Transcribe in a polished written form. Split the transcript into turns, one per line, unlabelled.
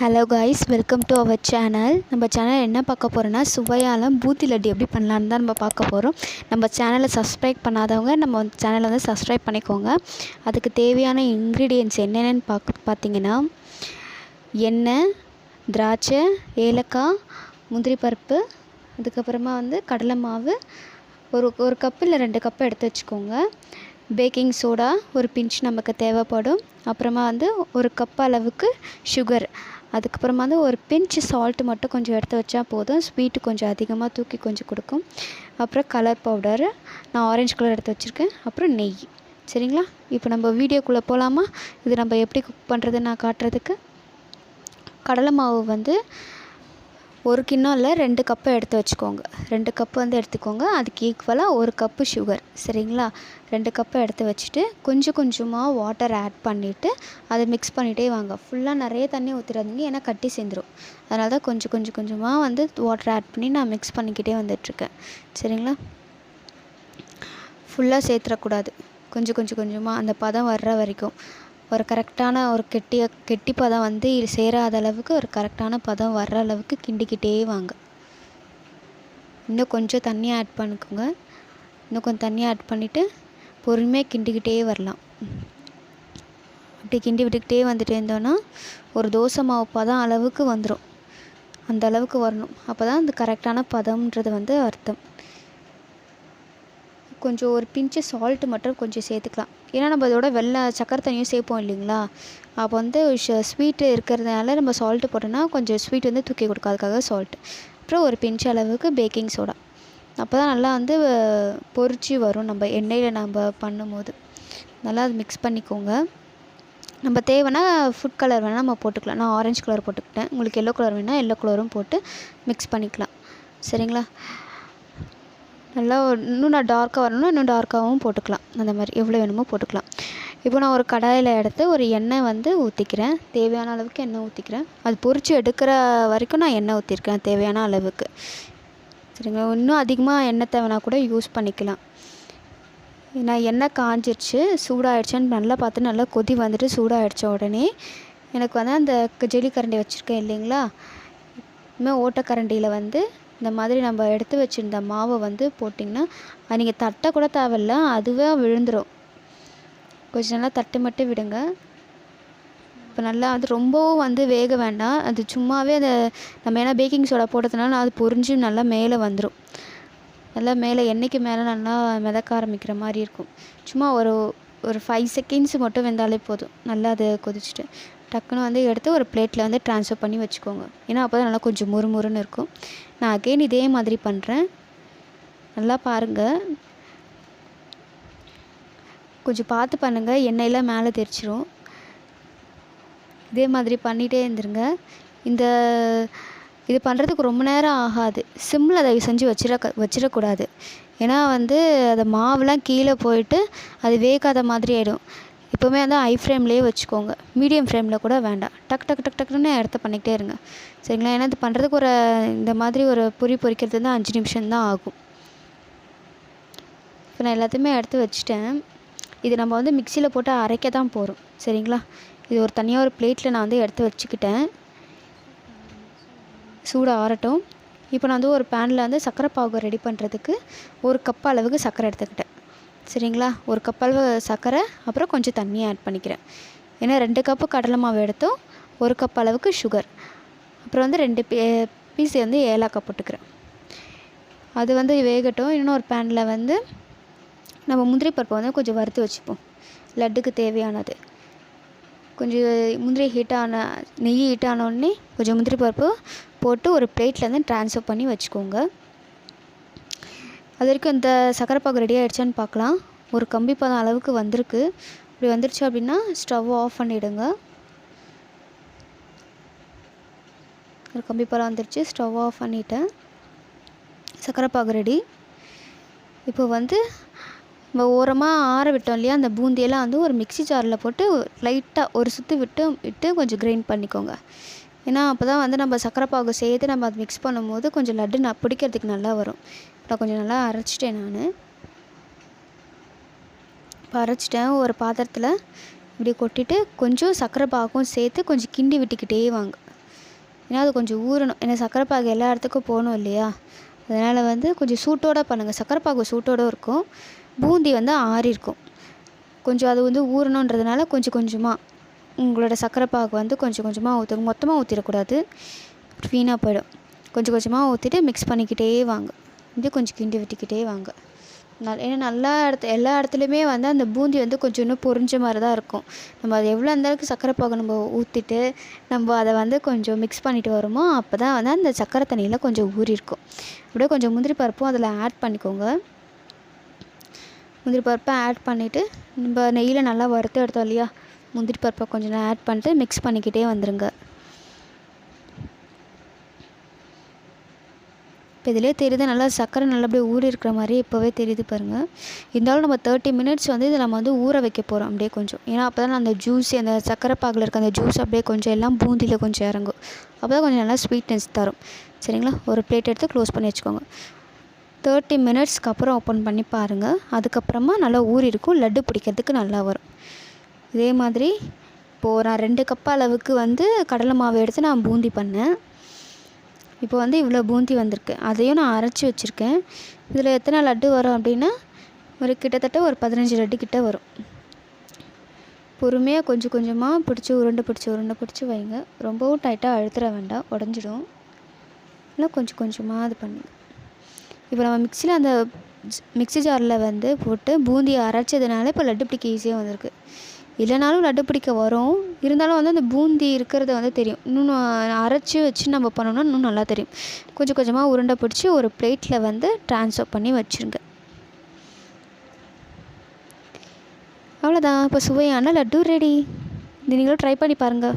Hello guys, welcome to our channel. நம்ம channel என்ன பார்க்க போகிறோன்னா, சுவையான பூந்தி லட்டு எப்படி பண்ணலான்னு தான் நம்ம பார்க்க போகிறோம். நம்ம சேனலை சப்ஸ்கிரைப் பண்ணாதவங்க நம்ம சேனலை வந்து சப்ஸ்கிரைப் பண்ணிக்கோங்க. அதுக்கு தேவையான இன்க்ரீடியன்ட்ஸ் என்னென்னு பார்த்தீங்கன்னா, எண்ணெய், திராட்சை, ஏலக்காய், முந்திரி பருப்பு, அதுக்கப்புறமா வந்து கடலை மாவு ஒரு கப்பு இல்லை 2 கப்பு எடுத்து வச்சுக்கோங்க. பேக்கிங் சோடா ஒரு பிஞ்ச் நமக்கு தேவைப்படும். அப்புறமா வந்து ஒரு கப் அளவுக்கு சுகர், அதுக்கப்புறமா வந்து ஒரு பிஞ்ச் சால்ட்டு மட்டும் கொஞ்சம் எடுத்து வச்சா போதும். ஸ்வீட்டு கொஞ்சம் அதிகமாக தூக்கி கொஞ்சம் கொடுக்கும். அப்புறம் கலர் பவுடரு, நான் ஆரஞ்சு கலர் எடுத்து வச்சுருக்கேன். அப்புறம் நெய். சரிங்களா? இப்போ நம்ம வீடியோக்குள்ளே போகலாமா? இது நம்ம எப்படி குக் பண்ணுறதுன்னு நான் காட்டுறதுக்கு. கடலை மாவு வந்து ஒரு கிண்ணம் இல்லை 2 கப்பு எடுத்து வச்சுக்கோங்க. 2 கப்பு வந்து எடுத்துக்கோங்க. அதுக்கு ஈக்குவலாக 1 கப்பு சுகர். சரிங்களா? 2 கப்பு எடுத்து வச்சுட்டு கொஞ்சம் கொஞ்சமாக வாட்டர் ஆட் பண்ணிவிட்டு அதை மிக்ஸ் பண்ணிகிட்டே வாங்க. ஃபுல்லாக நிறைய தண்ணி ஊற்றிடாதீங்க, ஏன்னா கட்டி சேர்ந்துடும். அதனால தான் கொஞ்சமாக வந்து வாட்டர் ஆட் பண்ணி நான் மிக்ஸ் பண்ணிக்கிட்டே வந்துட்டுருக்கேன். சரிங்களா? ஃபுல்லாக சேர்த்துடக்கூடாது. கொஞ்சமாக அந்த பதம் வர்ற வரைக்கும் ஒரு கரெக்டான ஒரு கெட்டி பதம் வந்து சேராத அளவுக்கு ஒரு கரெக்டான பதம் வர்ற அளவுக்கு கிண்டிக்கிட்டே வாங்க. இன்னும் கொஞ்சம் தண்ணி ஆட் பண்ணிக்கோங்க. இன்னும் கொஞ்சம் தண்ணி ஆட் பண்ணிவிட்டு பொறுமையாக கிண்டிக்கிட்டே வரலாம். அப்படி கிண்டி விட்டுக்கிட்டே வந்துட்டே இருந்தோன்னா ஒரு தோசை மாவு பதம் அளவுக்கு வந்துடும். அந்த அளவுக்கு வரணும். அப்போ தான் அந்த கரெக்டான பதம்ன்றது வந்து அர்த்தம். கொஞ்சம் ஒரு பிஞ்சு சால்ட்டு மட்டும் கொஞ்சம் சேர்த்துக்கலாம். ஏன்னா நம்ம அதோட சக்கரை தண்ணியும் சேர்ப்போம் இல்லைங்களா? அப்போ வந்து ஸ்வீட்டு இருக்கிறதுனால நம்ம சால்ட்டு போட்டோன்னா கொஞ்சம் ஸ்வீட் வந்து தூக்கி கொடுக்கும். அதுக்காக சால்ட்டு. அப்புறம் ஒரு பிஞ்ச் அளவுக்கு பேக்கிங் சோடா. அப்போ தான் நல்லா வந்து பொரிச்சு வரும். நம்ம எண்ணெயில் நம்ம பண்ணும்போது நல்லா அது மிக்ஸ் பண்ணிக்கோங்க. நம்ம தேவைன்னா ஃபுட் கலர் வேணால் நம்ம போட்டுக்கலாம். நான் ஆரஞ்சு கலர் போட்டுக்கிட்டேன். உங்களுக்கு எல்லோ கலர் வேணால் எல்லோ கலரும் போட்டு மிக்ஸ் பண்ணிக்கலாம். சரிங்களா? நல்லா இன்னும் நான் டார்க்காக வரணும்னா இன்னும் டார்க்காகவும் போட்டுக்கலாம். அந்த மாதிரி எவ்வளோ வேணுமோ போட்டுக்கலாம். இப்போ நான் ஒரு கடாயில் எடுத்து ஒரு எண்ணெய் வந்து ஊற்றிக்கிறேன். தேவையான அளவுக்கு எண்ணெய் ஊற்றிக்கிறேன். அது பொரிச்சு எடுக்கிற வரைக்கும் நான் எண்ணெய் ஊற்றிருக்கேன் தேவையான அளவுக்கு. சரிங்களா? இன்னும் அதிகமாக எண்ணெய் தேவைன்னா கூட யூஸ் பண்ணிக்கலாம். நான் எண்ணெய் காஞ்சிருச்சு, சூடாகிடுச்சான்னு நல்லா பார்த்து நல்லா கொதி வந்துட்டு சூடாகிடுச்ச உடனே எனக்கு வந்து அந்த ஜெல்லிக்கரண்டி வச்சுருக்கேன் இல்லைங்களா? இனிமேல் ஓட்டக்கரண்டியில் வந்து இந்த மாதிரி நம்ம எடுத்து வச்சுருந்த மாவை வந்து போட்டிங்கன்னா அது நீங்கள் தட்டை கூட தேவையில்ல, அதுவே விழுந்துடும். கொஞ்சம் நல்லா தட்டு மட்டும் விடுங்க. இப்போ நல்லா வந்து ரொம்பவும் வந்து வேக வேண்டாம். அது சும்மாவே அதை நம்ம ஏன்னா பேக்கிங் சோடா போட்டதுனால அது பொரிஞ்சு நல்லா மேலே வந்துடும். நல்லா மேலே எண்ணெய்க்கு மேலே நல்லா மிதக்க ஆரம்பிக்கிற மாதிரி இருக்கும். சும்மா ஒரு 5 செகண்ட்ஸ் மட்டும் வெந்தாலே போதும். நல்லா அது கொதிச்சுட்டு டக்குன்னு வந்து எடுத்து ஒரு பிளேட்டில் வந்து ட்ரான்ஸ்ஃபர் பண்ணி வச்சுக்கோங்க. ஏன்னா அப்போ தான் நல்லா கொஞ்சம் முறுமுறுன்னு இருக்கும். நான் அகெயின் இதே மாதிரி பண்ணுறேன். நல்லா பாருங்கள். கொஞ்சம் பார்த்து பண்ணுங்கள், எண்ணெயெல்லாம் மேலே தெரிச்சிரும். இதே மாதிரி பண்ணிகிட்டே இருந்துருங்க. இது பண்ணுறதுக்கு ரொம்ப நேரம் ஆகாது. சிம்மில் தயவு செஞ்சு வச்சிடக்கூடாது. ஏன்னா வந்து அந்த மாவுலாம் கீழே போயிட்டு அது வேகாத மாதிரி ஆகிடும். எப்போவுமே வந்து ஹை ஃப்ளேம்லேயே வச்சுக்கோங்க. மீடியம் ஃப்ளேமில் கூட வேண்டாம். டக்குன்னு எடுத்து பண்ணிக்கிட்டே இருங்க. சரிங்களா? ஏன்னா இது பண்ணுறதுக்கு இந்த மாதிரி ஒரு பொரிக்கிறது வந்து 5 நிமிஷம் தான் ஆகும். இப்போ நான் எல்லாத்தையுமே எடுத்து வச்சுட்டேன். இது நம்ம வந்து மிக்சியில் போட்டு அரைக்க தான் போகிறோம். சரிங்களா? இது ஒரு தனியாக ஒரு பிளேட்டில் நான் வந்து எடுத்து வச்சுக்கிட்டேன். சூடு ஆறட்டும். இப்போ நான் வந்து ஒரு பேனில் வந்து சர்க்கரை பாகு ரெடி பண்ணுறதுக்கு 1 கப் அளவுக்கு சர்க்கரை எடுத்துக்கிட்டேன். சரிங்களா? 1 கப் அளவு சர்க்கரை, அப்புறம் கொஞ்சம் தண்ணி ஆட் பண்ணிக்கிறேன். ஏன்னா 2 கப்பு கடலை மாவு எடுத்தோம். 1 கப் அளவுக்கு சுகர், அப்புறம் வந்து 2 பீஸ் வந்து ஏலக்காய் போட்டுக்கிறேன். அது வந்து வேகட்டும். இன்னொரு பேனில் வந்து நம்ம முந்திரி பருப்பை வந்து கொஞ்சம் வறுத்து வச்சுப்போம். லட்டுக்கு தேவையானது கொஞ்சம் முந்திரி நெய் ஹீட் ஆனோடனே கொஞ்சம் முந்திரி பருப்பு போட்டு ஒரு பிளேட்டில் வந்து ட்ரான்ஸ்ஃபர் பண்ணி வச்சுக்கோங்க. அது வரைக்கும் இந்த சக்கரை பாகு ரெடி ஆகிடுச்சான்னு பார்க்கலாம். ஒரு கம்பி பதம் அளவுக்கு வந்திருக்கு. இப்படி வந்துருச்சு அப்படின்னா ஸ்டவ் ஆஃப் பண்ணிவிடுங்க. ஒரு கம்பி பதம் வந்துருச்சு, ஸ்டவ் ஆஃப் பண்ணிவிட்டேன். சக்கரை பாகு ரெடி. இப்போ வந்து நம்ம ஓரமாக ஆற விட்டோம் இல்லையா, அந்த பூந்தியெல்லாம் வந்து ஒரு மிக்ஸி ஜாரில் போட்டு லைட்டாக ஒரு சுற்று விட்டு கொஞ்சம் கிரைண்ட் பண்ணிக்கோங்க. ஏன்னா அப்போ தான் வந்து நம்ம சக்கரை பாகு சேர்த்து நம்ம அதை மிக்ஸ் பண்ணும்போது கொஞ்சம் லட்டு பிடிக்கிறதுக்கு நல்லா வரும். நான் கொஞ்சம் நல்லா அரைச்சிட்டேன். நான் இப்போ அரைச்சிட்டேன். ஒரு பாத்திரத்தில் இப்படி கொட்டிட்டு கொஞ்சம் சர்க்கரை பாகும் சேர்த்து கொஞ்சம் கிண்டி விட்டுக்கிட்டே வாங்க. ஏன்னா அது கொஞ்சம் ஊறணும். ஏன்னா சர்க்கரை பாகு எல்லா இடத்துக்கும் போகணும் இல்லையா? அதனால் வந்து கொஞ்சம் சூட்டோடு பண்ணுங்கள். சர்க்கரை பாகு சூட்டோடு இருக்கும், பூந்தி வந்து ஆறி இருக்கும். கொஞ்சம் அது வந்து ஊறணுன்றதுனால கொஞ்சம் கொஞ்சமாக உங்களோட சர்க்கரை பாகு வந்து கொஞ்சம் கொஞ்சமாக ஊற்றுங்க. மொத்தமாக ஊற்றிடக்கூடாது, வீணாக போயிடும். கொஞ்சம் கொஞ்சமாக ஊற்றிட்டு மிக்ஸ் பண்ணிக்கிட்டே வாங்க. இது கொஞ்சம் கிண்டி விட்டுக்கிட்டே வாங்க. ஏன்னா எல்லா இடத்துலையுமே வந்து அந்த பூந்தி வந்து கொஞ்சம் இன்னும் பொரிஞ்ச மாதிரி தான் இருக்கும். நம்ம அது எவ்வளோ அந்தளவுக்கு சர்க்கரை பாகு நம்ம ஊற்றிட்டு நம்ம அதை வந்து கொஞ்சம் மிக்ஸ் பண்ணிட்டு வரோமோ அப்போ தான் வந்து அந்த சர்க்கரை தண்ணியில் கொஞ்சம் ஊறியிருக்கும். அப்படியே கொஞ்சம் முந்திரி பருப்பும் அதில் ஆட் பண்ணிக்கோங்க. முந்திரி பருப்பை ஆட் பண்ணிவிட்டு நம்ம நெய்யில் நல்லா வறுத்து எடுத்தோம் இல்லையா, முந்திரி பருப்பை கொஞ்சம் ஆட் பண்ணிட்டு மிக்ஸ் பண்ணிக்கிட்டே வந்துடுங்க. இப்போ இதிலே தெரியுது நல்லா சர்க்கரை நல்லபடியே ஊறி இருக்கிற மாதிரி இப்போவே தெரியுது பாருங்கள். இருந்தாலும் நம்ம 30 மினிட்ஸ் வந்து இதை நம்ம வந்து ஊற வைக்க போகிறோம் அப்படியே கொஞ்சம். ஏன்னா அப்போ தான் அந்த ஜூஸ், அந்த சர்க்கரை பாகில் இருக்க அந்த ஜூஸ் அப்படியே கொஞ்சம் எல்லாம் பூந்தியில் கொஞ்சம் இறங்கும். அப்போ தான் கொஞ்சம் நல்லா ஸ்வீட்னஸ் தரும். சரிங்களா? ஒரு பிளேட் எடுத்து க்ளோஸ் பண்ணி வச்சுக்கோங்க. 30 மினிட்ஸ்க்கு அப்புறம் ஓப்பன் பண்ணி பாருங்கள். அதுக்கப்புறமா நல்லா ஊறி இருக்கும், லட்டு பிடிக்கிறதுக்கு நல்லா வரும். இதே மாதிரி இப்போது நான் 2 கப் அளவுக்கு வந்து கடலை மாவு எடுத்து நான் பூந்தி பண்ணேன். இப்போ வந்து இவ்வளோ பூந்தி வந்திருக்கு. அதையும் நான் அரைச்சி வச்சுருக்கேன். இதில் எத்தனை லட்டு வரும் அப்படின்னா கிட்டத்தட்ட ஒரு 15 லட்டு கிட்ட வரும். பொறுமையாக கொஞ்சம் கொஞ்சமாக உருண்டை பிடிச்சி வைங்க. ரொம்பவும் டைட்டாக அழுத்திட வேண்டாம், உடஞ்சிடும். இல்லை கொஞ்சம் கொஞ்சமாக இது பண்ணுங்க. இப்போ நம்ம மிக்சியில் அந்த மிக்ஸி ஜாரில் வந்து போட்டு பூந்தியை அரைச்சதுனால இப்போ லட்டு பிடிக்க ஈஸியாக வந்திருக்கு. இல்லைனாலும் லட்டு பிடிக்க வரும், இருந்தாலும் வந்து அந்த பூந்தி இருக்கிறது வந்து தெரியும். இன்னும் அரைச்சி வச்சு நம்ம பண்ணோம்னா இன்னும் நல்லா தெரியும். கொஞ்சம் கொஞ்சமாக உருண்டை பிடிச்சி ஒரு பிளேட்டில் வந்து ட்ரான்ஸ்ஃபர் பண்ணி வச்சுருங்க. அவ்வளோதான், இப்போ சுவையான லட்டு ரெடி. இது நீங்களும் ட்ரை பண்ணி பாருங்கள்.